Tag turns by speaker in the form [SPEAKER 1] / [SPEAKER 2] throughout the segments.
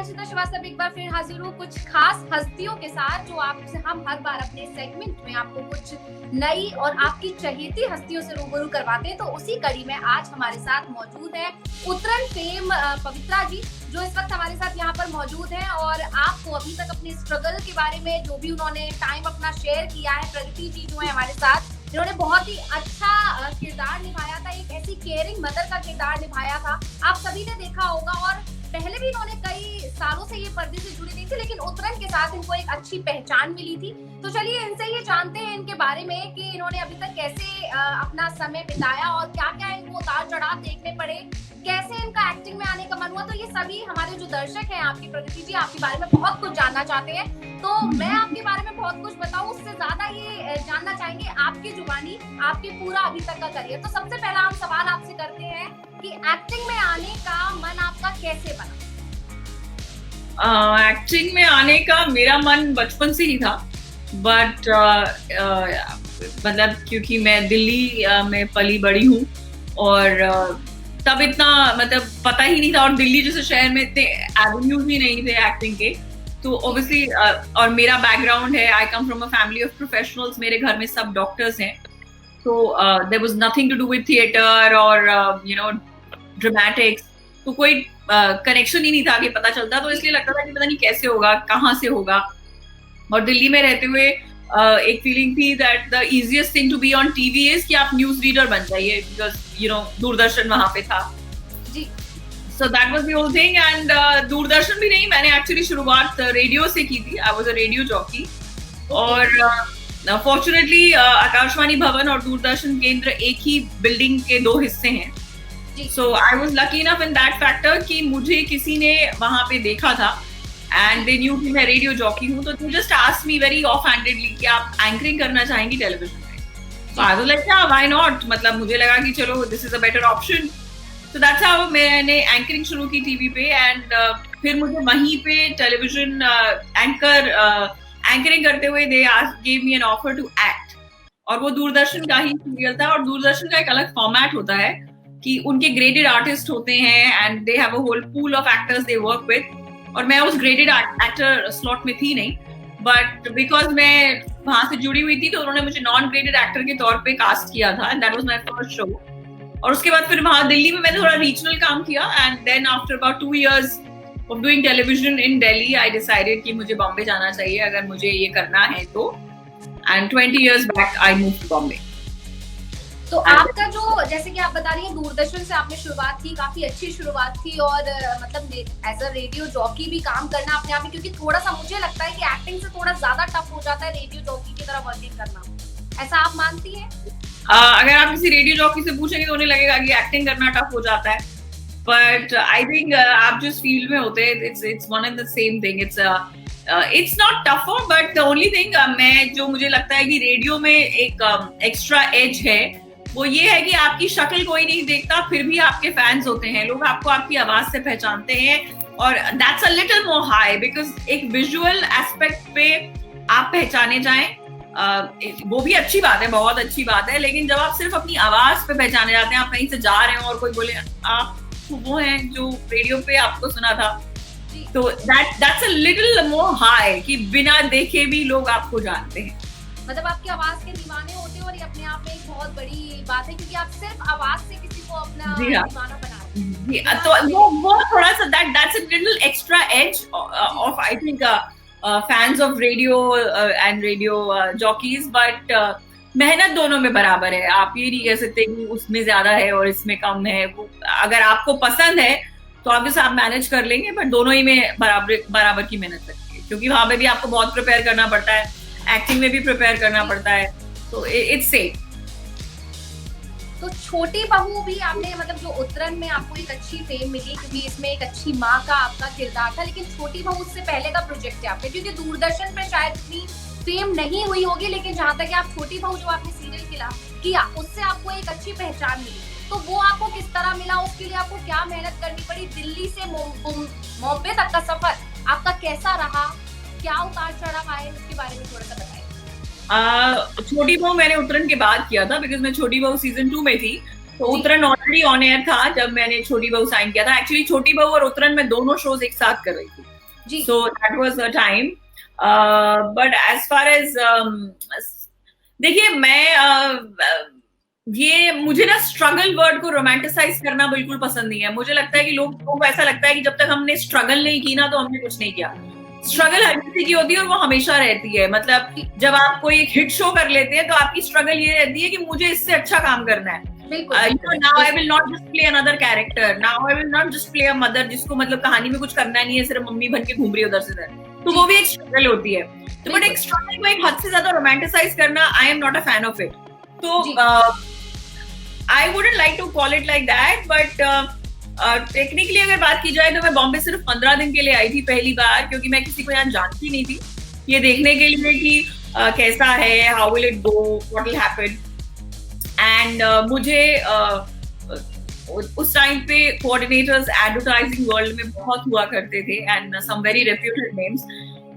[SPEAKER 1] रचिता श्रीवास्तव एक बार फिर हाजिर हूँ कुछ खास हस्तियों के साथ, जो आपसे हम हर बार अपने सेगमेंट में आपको कुछ नई और आपकी चहेती हस्तियों से रूबरू करवाते हैं। तो उसी कड़ी में आज हमारे साथ मौजूद है उतरन फेम पवित्रा जी, जो इस वक्त हमारे साथ यहाँ पर मौजूद हैं और आपको अभी तक अपने स्ट्रगल के बारे में जो भी उन्होंने टाइम अपना शेयर किया है। प्रगति जी जो है हमारे साथ, जिन्होंने बहुत ही अच्छा किरदार निभाया था, एक ऐसी केयरिंग मदर का किरदार निभाया था, आप सभी ने देखा होगा। और पहले भी इन्होंने कई सालों से ये पर्दे से जुड़ी नहीं थी, लेकिन उतरन के साथ इनको एक अच्छी पहचान मिली थी। तो चलिए इनसे ये जानते हैं इनके बारे में कि इन्होंने अभी तक कैसे अपना समय बिताया और क्या क्या इनको उतार चढ़ाव देखने पड़े, कैसे इनका एक्टिंग में आने का मन हुआ। तो ये सभी हमारे जो दर्शक हैं आपकी प्रगति जी, आपके बारे में बहुत कुछ जानना चाहते हैं। तो मैं आपके बारे में बहुत कुछ बताऊं, उससे ज्यादा ये जानना चाहेंगे आपकी जुबानी, आपके पूरा अभी तक का करियर। तो सबसे पहला हम सवाल आपसे करते हैं कि एक्टिंग में आने का मन आपका कैसे बना?
[SPEAKER 2] एक्टिंग में आने का मेरा मन बचपन से ही था, बट मतलब क्योंकि मैं दिल्ली में पली बड़ी हूँ और तब इतना मतलब पता ही नहीं था, और दिल्ली जैसे शहर में इतने एवेन्यूज ही नहीं थे एक्टिंग के। तो ऑब्वियसली और मेरा बैकग्राउंड है, I come from a family of professionals, मेरे घर में सब डॉक्टर्स हैं। तो there was nothing to do with theatre और यू नो ड्रामेटिक्स, तो कोई कनेक्शन ही नहीं था कि पता चलता। तो इसलिए लगता था कि पता नहीं कैसे होगा, कहाँ से होगा। और दिल्ली में रहते हुए एक फीलिंग थी that the easiest thing to be on TV is कि आप न्यूज रीडर बन जाइए, बिकॉज यू नो दूरदर्शन वहां पे था
[SPEAKER 1] जी।
[SPEAKER 2] So that was the whole thing. And Doordarshan भी नहीं, मैंने एक्चुअली शुरुआत रेडियो से की थी। I was a radio jockey. और फॉर्चुनेटली आकाशवाणी भवन और दूरदर्शन केंद्र एक ही बिल्डिंग के दो हिस्से हैं। So I was lucky enough in that factor कि मुझे किसी ने वहां पे देखा था एंड दे न्यू कि मैं रेडियो जॉकी हूँ। तो they just asked me very off handedly कि आप एंकरिंग करना चाहेंगी टेलीविजन में? So I was like yeah, why not? मतलब मुझे लगा कि चलो this is a better option. So that's how मैंने एंकरिंग शुरू की टीवी पे। एंड फिर मुझे वहीं पे टेलीविजन एंकरिंग करते हुए they give me an offer to act. और वो दूरदर्शन का ही सीरियल था, और दूरदर्शन का एक अलग फॉर्मेट होता है कि उनके ग्रेडेड आर्टिस्ट होते हैं and they have a whole pool of actors they work with. और मैं उस ग्रेडेड एक्टर स्लॉट में थी नहीं, बट बिकॉज मैं वहां से जुड़ी हुई थी तो उन्होंने मुझे नॉन ग्रेडेड एक्टर के तौर पे कास्ट किया था, and that was my first show. और उसके बाद फिर वहां दिल्ली में मैंने थोड़ा रीजनल काम किया, and then after about 2 years of doing television in Delhi I decided कि मुझे बॉम्बे जाना चाहिए अगर मुझे ये करना है तो। And 20 years back I move to Bombay.
[SPEAKER 1] तो आपका जो जैसे कि आप बता रही हैं दूरदर्शन से आपने शुरुआत की, काफी अच्छी शुरुआत थी, और मतलब एज अ रेडियो जॉकी भी काम करना अपने आप में, क्योंकि थोड़ा सा मुझे लगता है कि एक्टिंग से थोड़ा ज्यादा टफ हो जाता है रेडियो जॉकी की तरह वर्किंग करना, ऐसा आप मानती हैं?
[SPEAKER 2] अगर आप किसी रेडियो जॉकी से पूछेंगे तो उन्हें लगेगा कि एक्टिंग करना टफ हो जाता है, बट आई थिंक आप जिस फील्ड में होते हैं it's one and the same thing. It's not tougher, but the only thing मैं जो मुझे लगता है कि रेडियो में एक एक्स्ट्रा एज है वो ये है कि आपकी शक्ल कोई नहीं देखता, फिर भी आपके फैंस होते हैं, लोग आपको आपकी आवाज से पहचानते हैं। और that's a little more high, because एक विजुअल एस्पेक्ट पे आप पहचाने जाएं, वो भी अच्छी बात है, बहुत अच्छी बात है। लेकिन जब आप सिर्फ अपनी आवाज पे पहचाने जाते हैं, आप कहीं से जा रहे हो और कोई बोले आप वो हैं जो रेडियो पे आपको सुना था, तो that's a little more high कि बिना देखे भी लोग आपको जानते हैं।
[SPEAKER 1] मतलब आपकी आवाज के दीवाने होते हो, और ये अपने आप में एक बहुत बड़ी बात है, क्योंकि आप सिर्फ आवाज से किसी को अपना दीवाना बना रहे हैं।
[SPEAKER 2] तो वो थोड़ा सा that's a little extra edge of I think fans of radio and radio jockeys. But मेहनत दोनों में बराबर है, आप ये नहीं कह सकते कि उसमें ज्यादा है और इसमें कम है। अगर आपको पसंद है तो ऑब्वियसली आप मैनेज कर लेंगे, बट दोनों ही में बराबर की मेहनत लगती है, क्योंकि वहां पे भी आपको बहुत प्रिपेयर करना पड़ता है, एक्टिंग में भी प्रिपेयर करना पड़ता है, तो इट्स सेम।
[SPEAKER 1] तो छोटी बहू भी आपने, मतलब जो उतरन में आपको एक अच्छी फेम मिली क्योंकि इसमें एक अच्छी माँ का आपका किरदार था, लेकिन छोटी बहू उससे पहले का प्रोजेक्ट है आपने, क्योंकि दूरदर्शन पे शायद इतनी फेम नहीं हुई होगी, लेकिन जहाँ तक आप छोटी बहू जो आपने सीरियल किया उससे आपको एक अच्छी पहचान मिली। तो वो आपको किस तरह मिला, उसके लिए आपको क्या मेहनत करनी पड़ी, दिल्ली से बॉम्बे तक का सफर आपका कैसा रहा, क्या उतार चढ़ाव आए, उसके बारे में थोड़ा सा बताइए।
[SPEAKER 2] छोटी बहू मैंने उतरन के बाद किया था, बिकॉज मैं छोटी बहू सीजन 2 में थी, तो उतरन ऑलरेडी ऑन एयर था जब मैंने छोटी बहू साइन किया था। एक्चुअली छोटी बहू और उतरन में दोनों शोज एक साथ कर रही थी,
[SPEAKER 1] जी
[SPEAKER 2] So that was the time. But as far as देखिए ये मुझे ना स्ट्रगल वर्ड को रोमांटिसाइज करना बिल्कुल पसंद नहीं है. मुझे लगता है कि लोगों को ऐसा लगता है कि जब तक हमने स्ट्रगल नहीं की ना तो हमने कुछ नहीं किया. स्ट्रगल हर किसी की होती है और वो हमेशा रहती है. मतलब जब आप कोई एक हिट शो कर लेते हैं तो आपकी स्ट्रगल ये रहती है कि मुझे इससे अच्छा काम करना है. Now I will not just play another character. Now I will not just play a mother जिसको मतलब कहानी में कुछ करना नहीं है, सिर्फ मम्मी बन के घूम रही है उधर से उधर. तो वो भी एक स्ट्रगल होती है. तो बट एक स्ट्रगल को एक हद से ज्यादा रोमांटिसाइज करना, I am not a fan of it. तो I wouldn't like to call it like that. But technically अगर बात की जाए तो मैं बॉम्बे सिर्फ 15 दिन के लिए आई थी पहली बार, क्योंकि मैं किसी को यहाँ जानती नहीं थी. ये देखने के लिए कि कैसा है, how will it go, what will happen. And मुझे उस टाइम पे कोऑर्डिनेटर्स एडवर्टाइजिंग वर्ल्ड में बहुत हुआ करते थे and some very reputed names.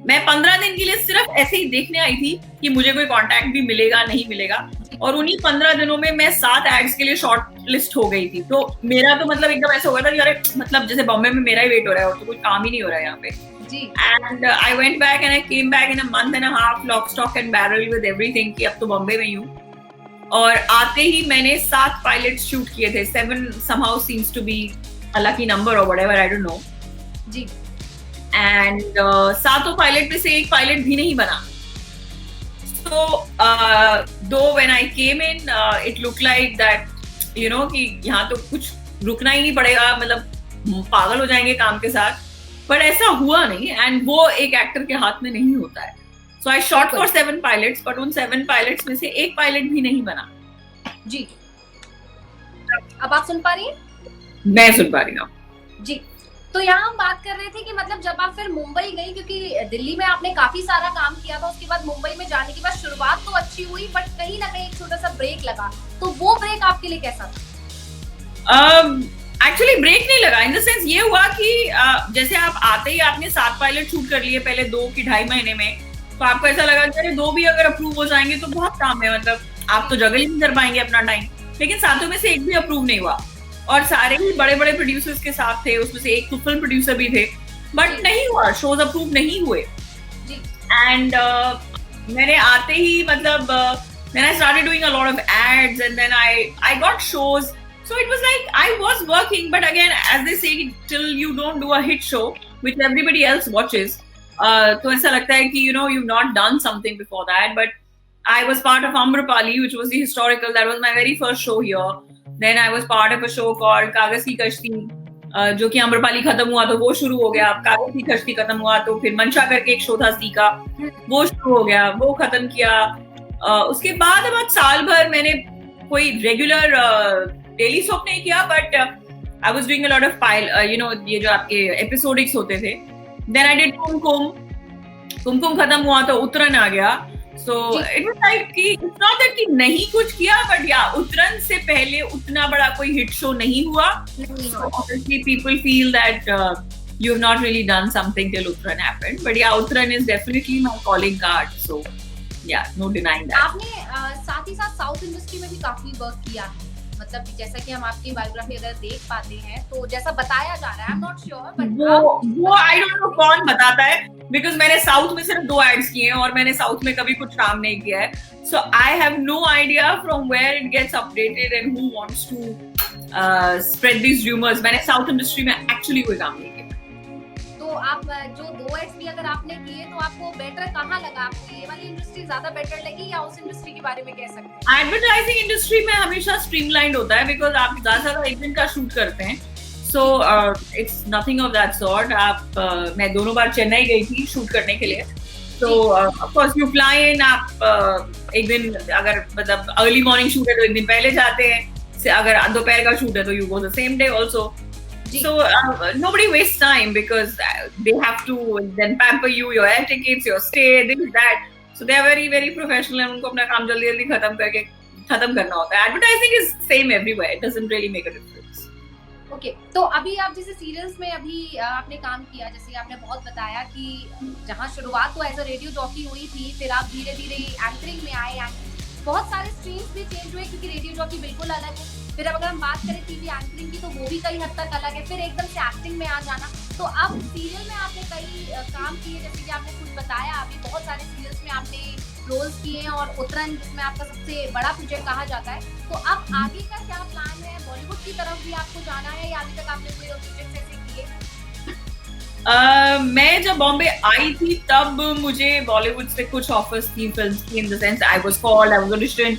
[SPEAKER 2] मैं 15 दिन के लिए सिर्फ ऐसे ही देखने आई थी कि मुझे कोई कांटेक्ट भी मिलेगा नहीं मिलेगा. और उन्हीं 15 दिनों में मैं 7 एड्स के लिए शॉर्ट लिस्ट हो गई थी. तो मेरा तो मतलब एकदम ऐसा हो गया था कि अरे मतलब जैसे बॉम्बे में मेरा ही वेट हो रहा है और तो कुछ काम ही नहीं हो रहा है यहाँ पे. And I went back and I came back in a month and a half, lock stock and barrel with everything कि अब तो बॉम्बे में ही हूँ. और आते ही मैंने 7 पायलट शूट किए थे. 7 somehow seems to be a lucky number or whatever, I don't know.
[SPEAKER 1] जी.
[SPEAKER 2] And 7 पायलट में से एक पायलट भी नहीं बना. So though when I came in, it looked like that you know कि यहाँ तो कुछ रुकना ही नहीं पड़ेगा, मतलब पागल हो जाएंगे काम के साथ. पर ऐसा हुआ नहीं, एंड वो एक एक्टर के हाथ में नहीं होता है. So I shot for 7 pilots, but उन 7 pilots में से एक पायलट भी नहीं बना.
[SPEAKER 1] जी. अब आप सुन पा रही हैं?
[SPEAKER 2] मैं सुन पा रही हूँ.
[SPEAKER 1] जी. तो यहाँ हम बात कर रहे थे कि मतलब जब आप फिर मुंबई गई, क्योंकि दिल्ली में आपने काफी सारा काम किया था, उसके बाद मुंबई में जाने के बाद शुरुआत तो अच्छी हुई, बट कहीं ना कहीं एक छोटा सा ब्रेक लगा. तो वो ब्रेक आपके लिए कैसा था?
[SPEAKER 2] एक्चुअली ब्रेक नहीं लगा. इन द सेंस ये हुआ कि जैसे आप आते ही आपने 7 पायलट शूट कर लिए पहले 2 की 2.5 महीने में. तो आपको ऐसा लगा कि अरे 2 भी अगर अप्रूव हो जाएंगे तो बहुत काम है, मतलब आप तो जगह ही नहीं कर पाएंगे अपना टाइम. लेकिन 7 में से एक भी अप्रूव नहीं हुआ और सारे ही बड़े बड़े प्रोड्यूसर्स के साथ थे. उसमें से एक तो फिल्म प्रोड्यूसर भी थे, बट नहीं हुआ, शोज अप्रूव नहीं हुए. एंड मैंने आते ही मतलब then I started doing a lot of ads and then I got shows. So it was like I was working, but again, as they say, till you don't do a hit show which everybody else watches, तो ऐसा लगता है कि you know you've not done something before that. But I was part of Amrapali, which was the historical. That was my very first show here. Then I was part of a show called कागज की कश्ती, जो कि आम्रपाली खत्म हुआ तो वो शुरू हो गया. कागज की कश्ती खत्म हुआ तो फिर मंशा करके एक शो था सी का, वो शुरू हो गया, वो खत्म किया. उसके बाद अब साल भर मैंने कोई रेगुलर डेली सोप नहीं किया, but I was doing a lot of you know ये जो आपके एपिसोडिक्स होते थे. देन आई डिड कुमकुम खत्म हुआ तो उतरन आ गया. सो इट वाज लाइक कि इट्स नॉट दैट कि नहीं कुछ किया, बट या उतरन से पहले उतना बड़ा कोई हिट शो नहीं हुआ. Obviously people feel that you have not really done something till Uttaran happened, but yeah, Uttaran is definitely my calling card. So yeah, no denying that.
[SPEAKER 1] आपने साथ ही साथ साउथ इंडस्ट्री में भी काफी वर्क किया है. मतलब जैसा कि हम आपकी बायोग्राफी अगर देख पाते हैं तो जैसा बताया जा रहा है, आई एम नॉट श्योर, बट
[SPEAKER 2] वो आई डोंट नो कौन बताता है, बिकॉज मैंने साउथ में सिर्फ 2 एड्स किए हैं और मैंने साउथ में कभी कुछ काम नहीं किया है. So I have no idea from where it gets updated and who wants to spread these rumours. मैंने साउथ इंडस्ट्री में एक्चुअली कोई काम नहीं किया.
[SPEAKER 1] तो आप जो 2 एड्स भी अगर आपने किए तो आपको बेटर कहाँ लगा? आपको ये वाली इंडस्ट्री ज्यादा बेटर लगी या उस इंडस्ट्री के बारे में कह सकते हैं?
[SPEAKER 2] एडवर्टाइजिंग इंडस्ट्री में हमेशा स्ट्रीमलाइंड होता है, बिकॉज आप ज्यादा एक दिन का शूट करते हैं. So it's nothing of that sort. आप मैं दोनों बार चेन्नई गई थी शूट करने के लिए. तो of course you fly in. आप एक दिन अगर मतलब अर्ली मॉर्निंग शूट है तो एक दिन पहले जाते हैं. अगर दोपहर का शूट है तो you go the same day also. So nobody wastes time because they have to then pamper you, your air tickets, your stay, this that. So they are very very professional and उनको अपना काम जल्दी जल्दी खत्म करना होता है. Advertising is same everywhere. It doesn't really make a difference.
[SPEAKER 1] Okay, तो अभी आप जैसे सीरियल्स में अभी आपने काम किया, जैसे आपने बहुत बताया कि जहाँ शुरुआत तो एज अ रेडियो जॉकी हुई थी, फिर आप धीरे धीरे एंकरिंग में आए. बहुत सारे स्ट्रीम्स भी चेंज हुए क्योंकि रेडियो जॉकी बिल्कुल अलग है. फिर अब अगर हम बात करें टीवी एंकरिंग की तो वो भी कई हद तक अलग है. फिर एकदम से एक्टिंग में आ जाना, तो अब सीरियल में आपने कई काम किए, जैसे कि आपने कुछ बताया, अभी बहुत सारे सीरियल्स में आपने रोल्स किए हैं और उत्तरायण जिसमें आपका सबसे बड़ा प्रोजेक्ट कहा जाता है। तो अब आगे का क्या प्लान है? बॉलीवुड की तरफ भी आपको जाना है या अभी तक आपने कोई और प्रोजेक्ट ऐसे किए?
[SPEAKER 2] मैं जब बॉम्बे आई थी तब मुझे बॉलीवुड से कुछ ऑफर्स थी फिल्म्स की, in the sense I was called, I was auditioned.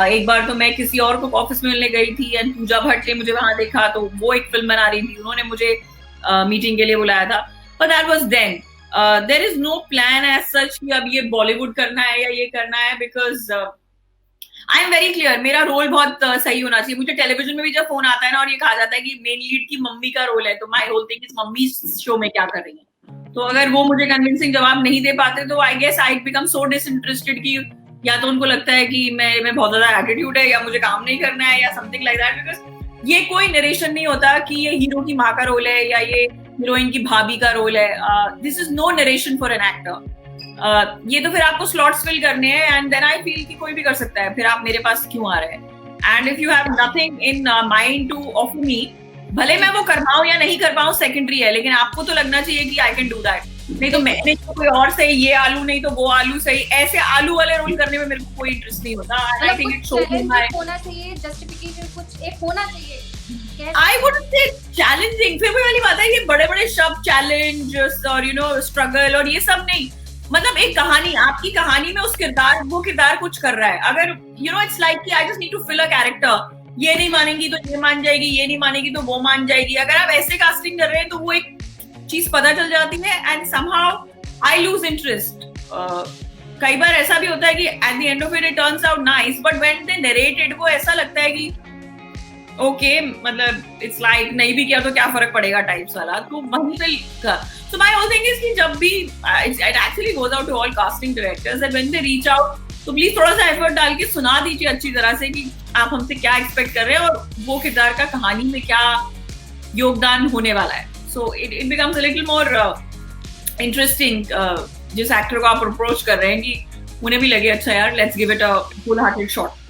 [SPEAKER 2] एक बार तो मैं किसी और को ऑफिस में मिलने गई थी एंड पूजा भट्ट ने मुझे वहां देखा, तो वो एक फिल्म बना रही थी, उन्होंने मुझे मीटिंग के लिए बुलाया था, but that was then. There is no plan as such कि अब ये बॉलीवुड करना है या ये करना है, because I am very clear, मेरा रोल बहुत सही होना चाहिए। मुझे टेलीविजन में भी जब फोन आता है ना और ये कहा जाता है कि मेन लीड की मम्मी का रोल है, तो my whole thing is mummy show में क्या कर रही है। तो अगर वो मुझे कन्विंसिंग जवाब नहीं दे पाते तो I guess I become so disinterested कि या तो उनको लगता है कि मैं बहुत ज्यादा एटीट्यूड है या मुझे काम नहीं करना है या समथिंग लाइक दैट, बिकॉज ये कोई नरेशन नहीं होता कि ये हीरो की माँ का रोल है या ये हीरोइन की भाभी का रोल है। This is no narration for an actor. ये तो फिर आपको स्लॉट्स फिल करने हैं एंड देन आई फील कि कोई भी कर सकता है, फिर आप मेरे पास क्यों आ रहे हैं? And if you have nothing in mind to offer me, भले मैं वो कर पाऊं या नहीं कर पाऊं सेकेंडरी है, लेकिन आपको तो लगना चाहिए कि आई कैन डू दैट। नहीं तो मैंने तो कोई और सही, ये आलू नहीं तो वो आलू सही, ऐसे आलू वाले रोल करने में मेरे को कोई इंटरेस्ट नहीं होता। I think it shows my
[SPEAKER 1] होना चाहिए, जस्टिफिकेशन कुछ एक होना चाहिए।
[SPEAKER 2] आई वुडंट से चैलेंजिंग, फिर वही बात है, ये बड़े-बड़े शब्द चैलेंज और यू नो स्ट्रगल और ये सब नहीं, मतलब एक कहानी, आपकी कहानी में वो किरदार कुछ कर रहा है। अगर यू नो इट्स लाइक कि I just need to fill a character, ये नहीं मानेंगी तो ये मान जाएगी, ये नहीं मानेगी तो वो मान जाएगी। अगर आप ऐसे कास्टिंग कर रहे हैं तो वो एक चीज पता चल जाती है and somehow I lose interest. कई बार ऐसा भी होता है कि at the end of it turns out nice, but when they narrated वो ऐसा लगता है कि ओके, मतलब इट्स लाइक नहीं भी किया तो क्या फर्क पड़ेगा टाइप्स वाला। तो वहीं पे so my whole thing is कि जब भी it actually goes out to all casting directors that when they reach out, तो प्लीज थोड़ा सा एफर्ट डाल के सुना दीजिए अच्छी तरह से कि आप हमसे क्या एक्सपेक्ट कर रहे हैं और वो किरदार का कहानी में क्या योगदान होने वाला है। So it becomes a little more interesting जिस एक्टर को आप अप्रोच कर रहे हैं कि उन्हें भी लगे अच्छा यार let's give it a full hearted shot.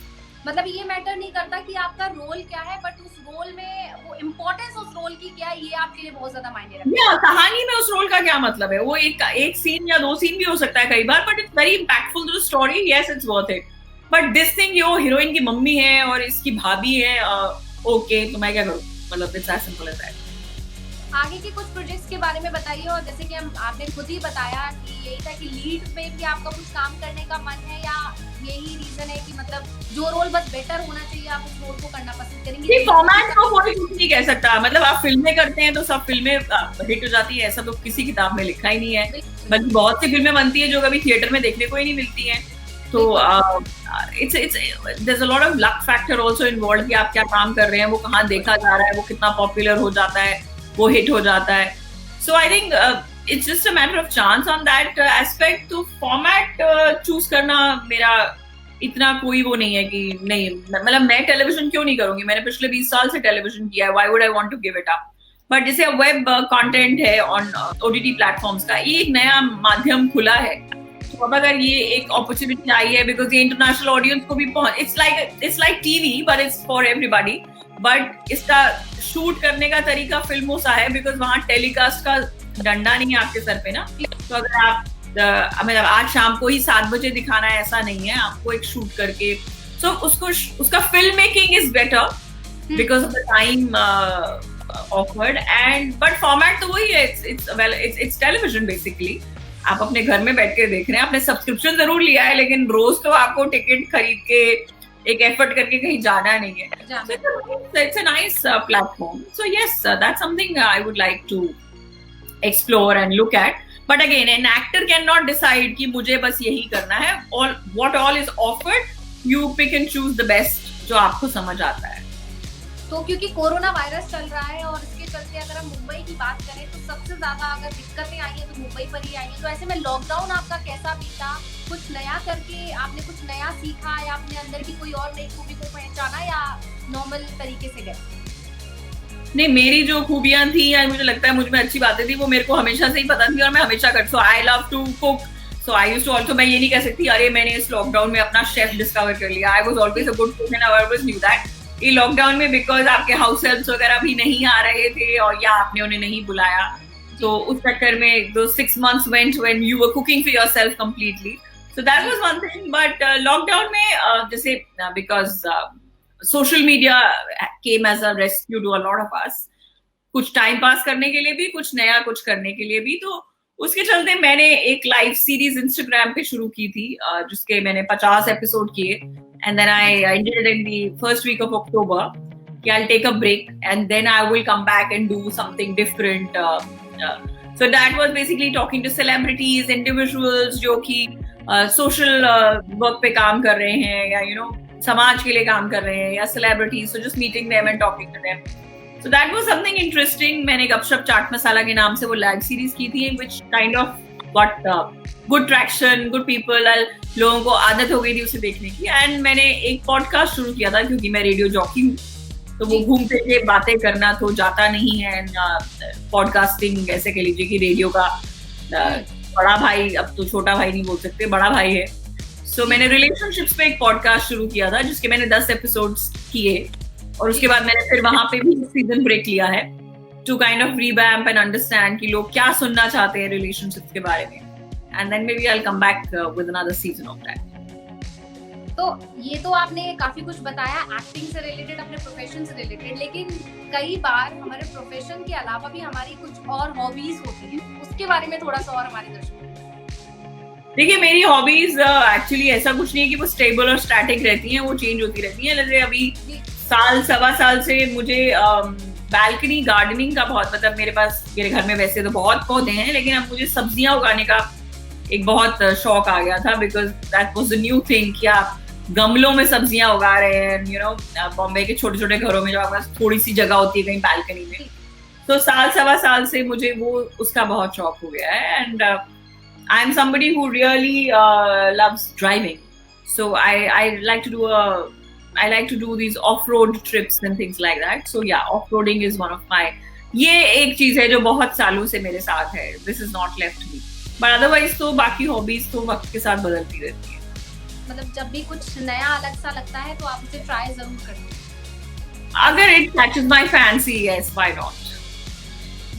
[SPEAKER 1] मतलब ये मैटर नहीं करता कि आपका रोल क्या है, बट उस रोल में वो इम्पोर्टेंस उस रोल की क्या है, ये आपके लिए बहुत ज्यादा मायने रखता है।
[SPEAKER 2] कहानी में उस रोल का क्या मतलब है, वो एक सीन या 2 सीन भी हो सकता है कई बार, but it's very impactful to the story, yes it's worth it. But this thing, ये हीरोइन की मम्मी है और इसकी भाभी है, ओके तो मैं क्या करूं, मतलब it's as simple as that.
[SPEAKER 1] आगे के कुछ प्रोजेक्ट्स के बारे में बताइए, और जैसे कि आपने खुद ही बताया कि यही था कि लीड पे भी आपका कुछ काम करने का मन है, या यही रीजन है कि मतलब जो रोल बस बेटर होना चाहिए आप उस रोल को करना पसंद करेंगे?
[SPEAKER 2] ये फॉर्मेट को कोई कुछ नहीं कह सकता, मतलब आप फिल्में करते हैं तो सब फिल्में हिट हो जाती है, ऐसा तो किसी किताब में लिखा ही नहीं है। बल्कि बहुत सी फिल्में बनती है जो कभी थिएटर में देखने को ही नहीं मिलती हैं। तो it's there is a lot of luck factor also involve कि आप क्या काम कर रहे हैं, वो कहाँ देखा जा रहा है, वो कितना पॉपुलर हो जाता है, वो हिट हो जाता है। So I think it's just a matter of chance on that aspect. तो फॉर्मेट चूज करना मेरा इतना कोई वो नहीं है कि नहीं, मतलब मैं टेलीविजन क्यों नहीं करूंगी, मैंने पिछले 20 साल से टेलीविजन किया है, why would I want to give it up. But जैसे वेब कंटेंट है ऑन ओटीटी प्लेटफॉर्म्स का, ये एक नया माध्यम खुला है, तो अब अगर ये एक अपॉर्चुनिटी आई है बिकॉज ये इंटरनेशनल ऑडियंस को भी it's like TV but it's for everybody. But इसका शूट करने का तरीका फिल्मों सा है बिकॉज वहाँ टेलीकास्ट का डंडा नहीं है आपके सर पे ना। तो अगर आप मतलब आज शाम को ही 7 बजे दिखाना है ऐसा नहीं है, आपको एक शूट करके सो उसका film making is better because of the time offered and but format तो वही है, इट्स टेलीविजन बेसिकली। आप अपने घर में बैठ के देख रहे हैं, आपने सब्सक्रिप्शन जरूर लिया है लेकिन रोज तो आपको टिकट खरीद के एक एफर्ट करके कहीं जाना नहीं है। It's a nice platform. So yes, that's something I would like to explore and look at. But again an actor can not decide कि मुझे बस यही करना है। What all is offered, you pick and choose the best जो आपको समझ आता है।
[SPEAKER 1] तो क्योंकि कोरोना वायरस चल रहा है और इसके चलते अगर हम मुंबई की बात करें तो सबसे ज्यादा अगर दिक्कतें आई हैं तो मुंबई पर ही आई हैं। तो ऐसे में लॉकडाउन आपका कैसा बीता? कुछ नया करके आपने कुछ नया सीखा या अपने अंदर की कोई और नई खूबी को पहचाना, या नॉर्मल तरीके से गए?
[SPEAKER 2] नहीं, मेरी जो खूबियां थी या मुझे लगता है मुझ में अच्छी बातें थी वो मेरे को हमेशा से ही पता थी और मैं हमेशा कर। So I love to cook, so I used to also, मैं ये नहीं कह सकती अरे मैंने इस लॉकडाउन में अपना शेफ डिस्कवर कर लिया। I was always a good cook and I always knew that. ये लॉकडाउन में बिकॉज आपके हाउस हेल्प्स वगैरह भी नहीं आ रहे थे और या आपने उन्हें नहीं बुलाया, So उस चक्कर में those 6 months went when you were cooking for yourself completely. So that was one thing. But lockdown में जैसे because social media came as a rescue to a lot of us. कुछ टाइम पास करने के लिए भी, कुछ नया कुछ करने के लिए भी. तो उसके चलते मैंने एक लाइव सीरीज इंस्टाग्राम पे शुरू की थी जिसके मैंने 50 एपिसोड किए. And then I ended it in the first week of October. I'll take a break and then I will come back and do something different. So that was basically talking to celebrities, individuals जो कि social work पे काम कर रहे हैं या समाज के लिए काम कर रहे हैं या celebrities. So just meeting them and talking to them. So that was something interesting. मैंने गपशप चाट मसाला के नाम से वो लाइव सीरीज की थी which kind of got good traction, good people. लोगों को आदत हो गई थी उसे देखने की. एंड मैंने एक पॉडकास्ट शुरू किया था क्योंकि मैं रेडियो जॉकी हूँ, तो वो घूमते हुए बातें करना तो जाता नहीं है. पॉडकास्टिंग ऐसे कह लीजिए कि रेडियो का बड़ा भाई, अब तो छोटा भाई नहीं बोल सकते, बड़ा भाई है. सो मैंने रिलेशनशिप्स पे एक पॉडकास्ट शुरू किया था जिसके मैंने 10 एपिसोड्स किए और उसके बाद मैंने फिर वहां पे भी सीजन ब्रेक लिया है to kind of revamp and understand कि लोग क्या सुनना चाहते हैं रिलेशनशिप्स के बारे में. And then maybe I will come back with another season of that.
[SPEAKER 1] तो ये तो आपने काफी कुछ बताया एक्टिंग से रिलेटेड, अपने प्रोफेशन से रिलेटेड, लेकिन कई बार हमारे प्रोफेशन के अलावा भी हमारी कुछ और हॉबीज होती हैं, उसके बारे में थोड़ा सा और हमारे दर्शकों.
[SPEAKER 2] देखिए मेरी हॉबीज एक्चुअली ऐसा कुछ नहीं है कि वो स्टेबल और स्टैटिक रहती हैं, वो चेंज होती रहती हैं. जैसे अभी साल सवा साल से मुझे बैल्कनी गार्डनिंग का बहुत, मतलब मेरे घर में वैसे तो बहुत पौधे हैं लेकिन अब मुझे सब्जियां उगाने का एक बहुत शौक आ गया था. Because that was the new thing कि आप गमलों में सब्जियां उगा रहे हैं. बॉम्बे के छोटे छोटे घरों में जो आपके पास थोड़ी सी जगह होती है कहीं बैल्कनी में, तो साल सवा साल से मुझे वो उसका बहुत शौक हो गया है. And I am somebody who really loves driving. So I like to do these off-road trips and things like that. So yeah, off-roading is one of my. ये एक चीज है जो बहुत सालों से मेरे साथ है. This is not left me. But otherwise तो बाकी hobbies तो वक्त के साथ बदलती रहती है.
[SPEAKER 1] मतलब जब भी कुछ नया अलग सा लगता है तो आप उसे ट्राई जरूर करते हैं.
[SPEAKER 2] अगर it catches my fancy, yes, why not?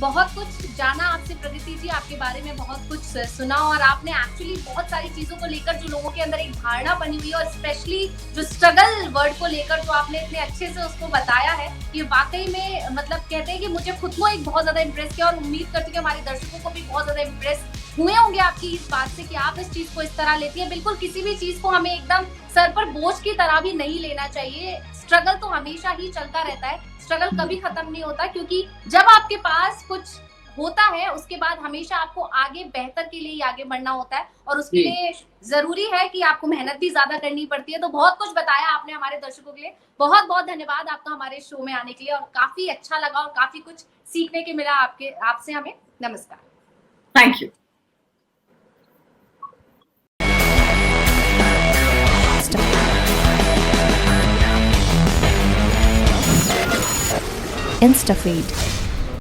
[SPEAKER 1] बहुत कुछ जाना आपसे प्रगति जी, आपके बारे में बहुत कुछ सुना और आपने एक्चुअली बहुत सारी चीजों को लेकर जो लोगों के अंदर एक धारणा बनी हुई है और स्पेशली जो स्ट्रगल वर्ड को लेकर जो आपने इतने अच्छे से उसको बताया है कि वाकई में मतलब कहते हैं कि मुझे खुद को एक बहुत ज्यादा इम्प्रेस किया और उम्मीद करती हूँ हमारे दर्शकों को भी बहुत ज्यादा इम्प्रेस हुए होंगे आपकी इस बात से कि आप इस चीज को इस तरह लेती है. बिल्कुल किसी भी चीज को हमें एकदम सर पर बोझ की तरह भी नहीं लेना चाहिए. स्ट्रगल तो हमेशा ही चलता रहता है, स्ट्रगल कभी खत्म नहीं होता, क्योंकि जब आपके पास कुछ होता है उसके बाद हमेशा आपको आगे बेहतर के लिए ही आगे बढ़ना होता है और उसके लिए जरूरी है कि आपको मेहनत भी ज्यादा करनी पड़ती है. तो बहुत कुछ बताया आपने हमारे दर्शकों के लिए. बहुत बहुत धन्यवाद आपका हमारे शो में आने के लिए और काफी अच्छा लगा और काफी कुछ सीखने के मिला आपसे हमें. नमस्कार.
[SPEAKER 2] Thank you.
[SPEAKER 3] InstaFeed.